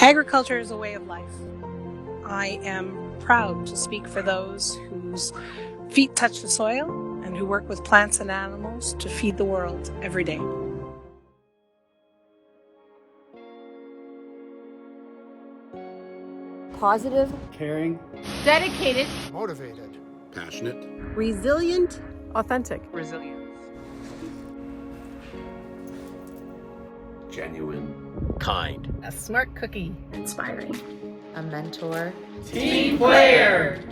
Agriculture is a way of life. I am proud to speak for those whose feet touch the soil and who work with plants and animals to feed the world every day. Positive, caring, dedicated, motivated, passionate, resilient, authentic, Resilience. genuine, kind, a smart cookie, inspiring, a mentor, team player,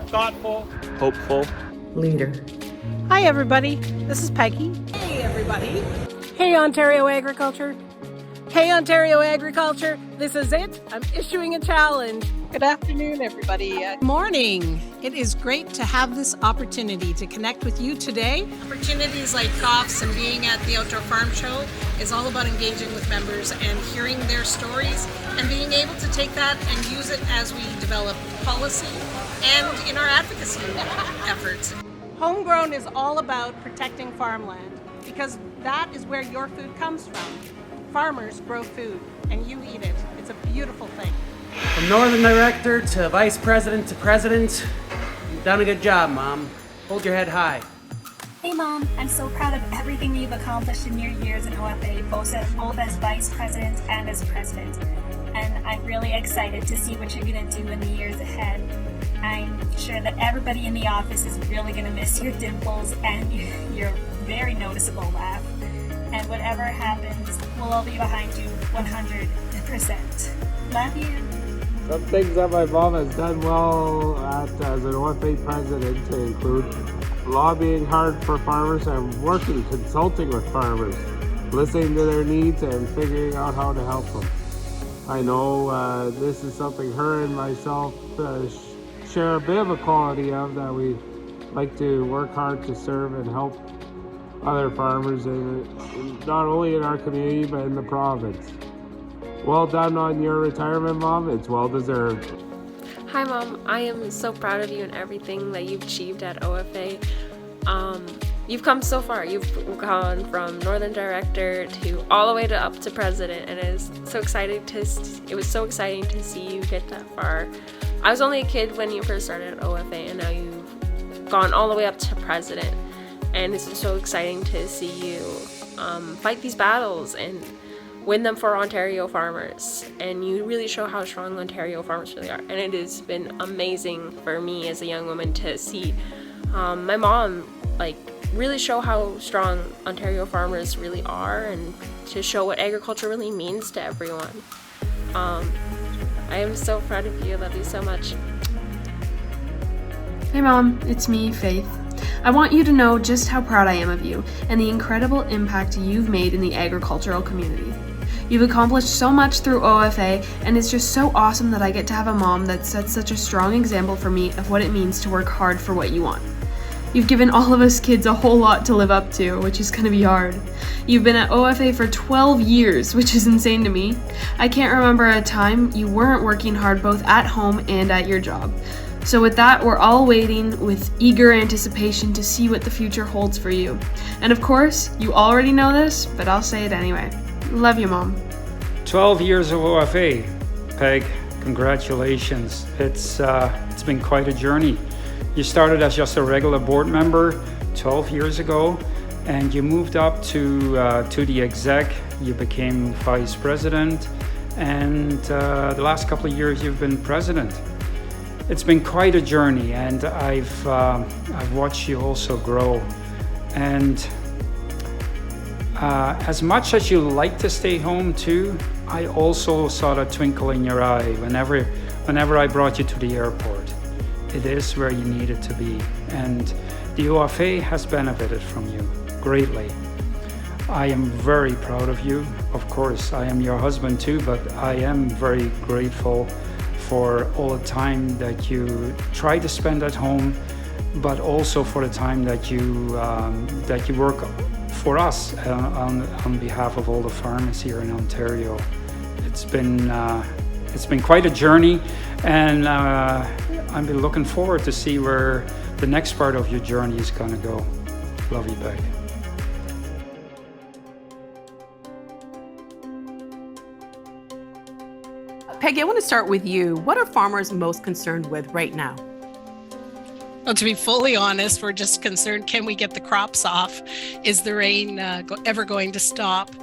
thoughtful, hopeful, leader. Hi everybody, this is Peggy. Hey everybody! Hey Ontario Agriculture. Hey Ontario Agriculture, this is it. I'm issuing a challenge. Good afternoon everybody. Good morning. It is great to have this opportunity to connect with you today. Opportunities like COFs and being at the Outdoor Farm Show is all about engaging with members and hearing their stories and being able to take that and use it as we develop policy and in our advocacy efforts. Homegrown is all about protecting farmland because that is where your food comes from. Farmers grow food and you eat it. It's a beautiful thing. From Northern Director to Vice President to President, you've done a good job, Mom. Hold your head high. Hey Mom, I'm so proud of everything you've accomplished in your years in OFA, both as Vice President and as President. And I'm really excited to see what you're going to do in the years ahead. I'm sure that everybody in the office is really going to miss your dimples and your very noticeable laugh. And whatever happens, we'll all be behind you 100%. Love you. Some things that my mom has done well as an OFA president include lobbying hard for farmers and consulting with farmers, listening to their needs and figuring out how to help them. I know this is something her and myself share a bit of a quality of, that we like to work hard to serve and help other farmers, not only in our community but in the province. Well done on your retirement, Mom. It's well deserved. Hi Mom, I am so proud of you and everything that you've achieved at OFA. You've come so far. You've gone from Northern Director to all the way to up to President, and it was so exciting to see you get that far. I was only a kid when you first started at OFA, and now you've gone all the way up to President, and it's so exciting to see you fight these battles and win them for Ontario farmers, and you really show how strong Ontario farmers really are. And it has been amazing for me as a young woman to see my mom really show how strong Ontario farmers really are, and to show what agriculture really means to everyone. I am so proud of you. I love you so much. Hey Mom, it's me, Faith. I want you to know just how proud I am of you and the incredible impact you've made in the agricultural community. You've accomplished so much through OFA, and it's just so awesome that I get to have a mom that sets such a strong example for me of what it means to work hard for what you want. You've given all of us kids a whole lot to live up to, which is gonna be hard. You've been at OFA for 12 years, which is insane to me. I can't remember a time you weren't working hard both at home and at your job. So with that, we're all waiting with eager anticipation to see what the future holds for you. And of course, you already know this, but I'll say it anyway. Love you, Mom. 12 years of OFA, Peg. Congratulations. It's been quite a journey. You started as just a regular board member 12 years ago, and you moved up to the exec. You became vice president, and the last couple of years you've been president. It's been quite a journey, and I've watched you also grow. And as much as you like to stay home too, I also saw that twinkle in your eye whenever I brought you to the airport. It is where you needed to be, and the OFA has benefited from you greatly. I am very proud of you. Of course, I am your husband too, but I am very grateful for all the time that you try to spend at home, but also for the time that you work for us on behalf of all the farmers here in Ontario. It's been quite a journey, and I've been looking forward to see where the next part of your journey is going to go. Love you, Peg. Peggy, I want to start with you. What are farmers most concerned with right now? Well, to be fully honest, we're just concerned, can we get the crops off? Is the rain ever going to stop?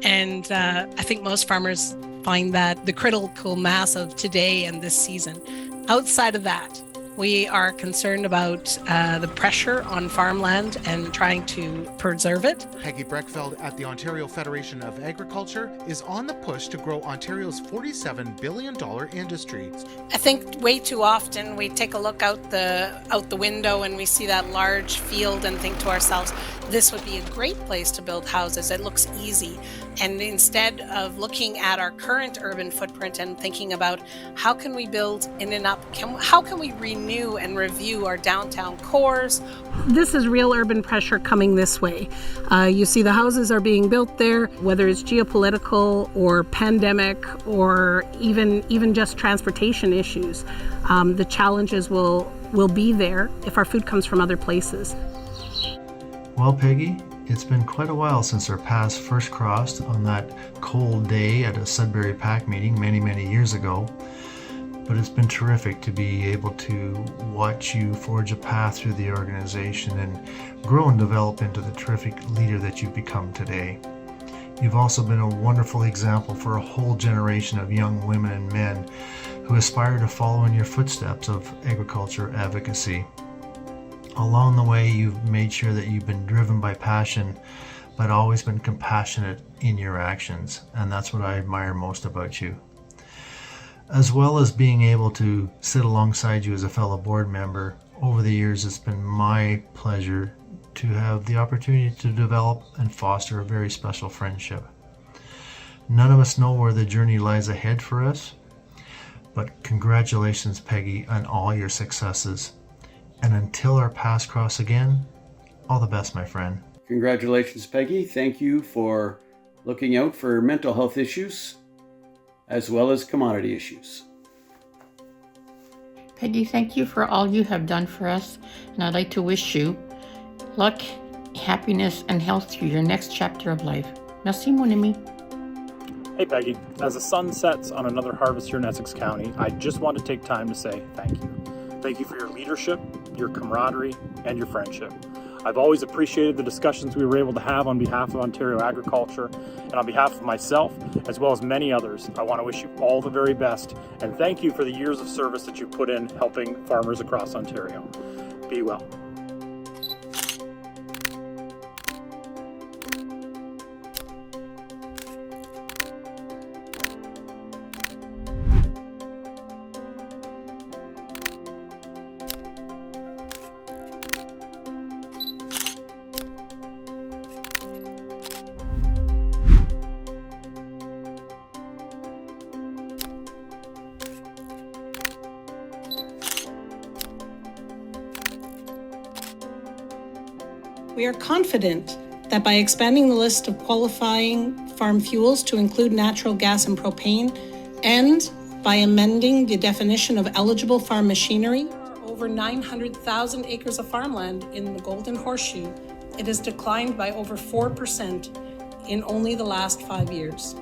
And I think most farmers find that the critical mass of today and this season. Outside of that, we are concerned about the pressure on farmland and trying to preserve it. Peggy Brekveld at the Ontario Federation of Agriculture is on the push to grow Ontario's $47 billion industry. I think way too often we take a look out the window and we see that large field and think to ourselves, this would be a great place to build houses. It looks easy. And instead of looking at our current urban footprint and thinking about how can we build in and up, how can we renew and review our downtown cores? This is real urban pressure coming this way. You see the houses are being built there, whether it's geopolitical or pandemic or even just transportation issues. The challenges will be there if our food comes from other places. Well, Peggy, it's been quite a while since our paths first crossed on that cold day at a Sudbury PAC meeting many years ago. But it's been terrific to be able to watch you forge a path through the organization and grow and develop into the terrific leader that you've become today. You've also been a wonderful example for a whole generation of young women and men who aspire to follow in your footsteps of agriculture advocacy. Along the way, you've made sure that you've been driven by passion, but always been compassionate in your actions, and that's what I admire most about you. As well as being able to sit alongside you as a fellow board member, over the years it's been my pleasure to have the opportunity to develop and foster a very special friendship. None of us know where the journey lies ahead for us, but congratulations, Peggy, on all your successes. And until our paths cross again, all the best, my friend. Congratulations, Peggy. Thank you for looking out for mental health issues as well as commodity issues. Peggy, thank you for all you have done for us, and I'd like to wish you luck, happiness, and health through your next chapter of life. Merci, mon ami. Hey Peggy, as the sun sets on another harvest here in Essex County, I just want to take time to say thank you. Thank you for your leadership, your camaraderie, and your friendship. I've always appreciated the discussions we were able to have on behalf of Ontario agriculture, and on behalf of myself, as well as many others, I want to wish you all the very best, and thank you for the years of service that you've put in helping farmers across Ontario. Be well. We are confident that by expanding the list of qualifying farm fuels to include natural gas and propane, and by amending the definition of eligible farm machinery, over 900,000 acres of farmland in the Golden Horseshoe, it has declined by over 4% in only the last 5 years.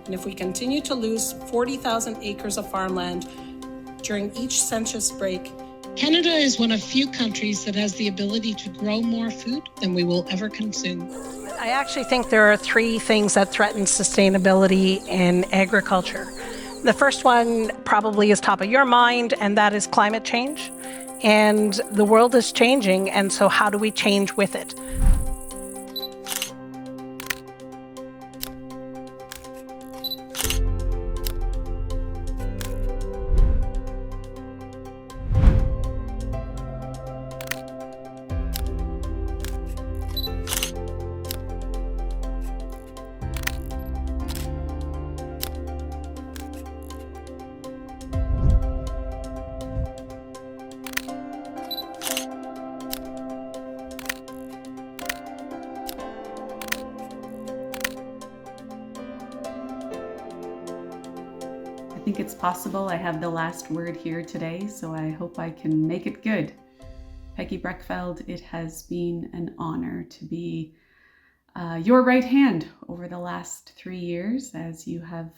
And if we continue to lose 40,000 acres of farmland during each census break, Canada is one of few countries that has the ability to grow more food than we will ever consume. I actually think there are 3 things that threaten sustainability in agriculture. The first one probably is top of your mind, and that is climate change. And the world is changing, and so how do we change with it? I think it's possible I have the last word here today, so I hope I can make it good. Peggy Brekveld, it has been an honor to be your right hand over the last 3 years as you have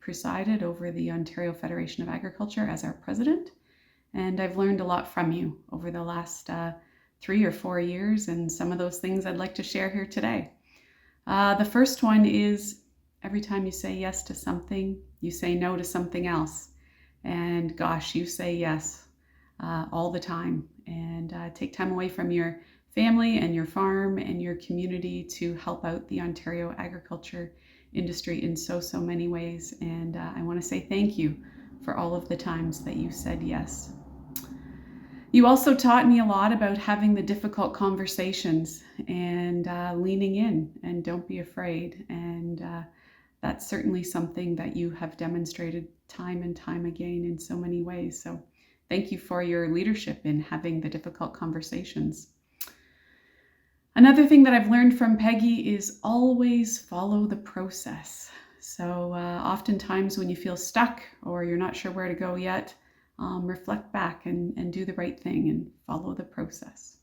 presided over the Ontario Federation of Agriculture as our president, and I've learned a lot from you over the last 3 or 4 years, and some of those things I'd like to share here today. The first one is every time you say yes to something, you say no to something else. And gosh, you say yes all the time, and take time away from your family and your farm and your community to help out the Ontario agriculture industry in so many ways. And I want to say thank you for all of the times that you said yes. You also taught me a lot about having the difficult conversations and leaning in, and don't be afraid. And that's certainly something that you have demonstrated time and time again in so many ways. So thank you for your leadership in having the difficult conversations. Another thing that I've learned from Peggy is always follow the process. So oftentimes when you feel stuck or you're not sure where to go yet, reflect back and do the right thing and follow the process.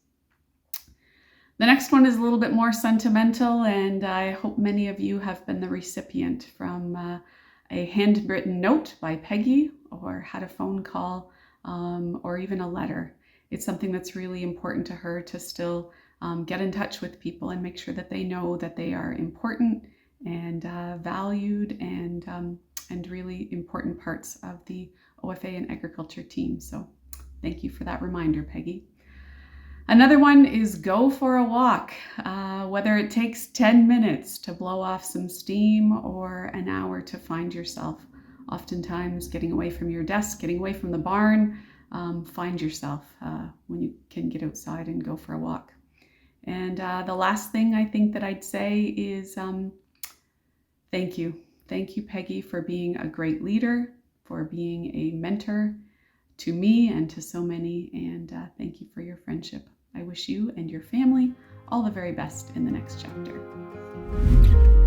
The next one is a little bit more sentimental, and I hope many of you have been the recipient from a handwritten note by Peggy, or had a phone call, or even a letter. It's something that's really important to her to still get in touch with people and make sure that they know that they are important and valued and really important parts of the OFA and agriculture team. So thank you for that reminder, Peggy. Another one is go for a walk, whether it takes 10 minutes to blow off some steam or an hour to find yourself. Oftentimes getting away from your desk, getting away from the barn, find yourself when you can get outside and go for a walk. And the last thing I think that I'd say is thank you. Thank you, Peggy, for being a great leader, for being a mentor to me and to so many, and thank you for your friendship. I wish you and your family all the very best in the next chapter.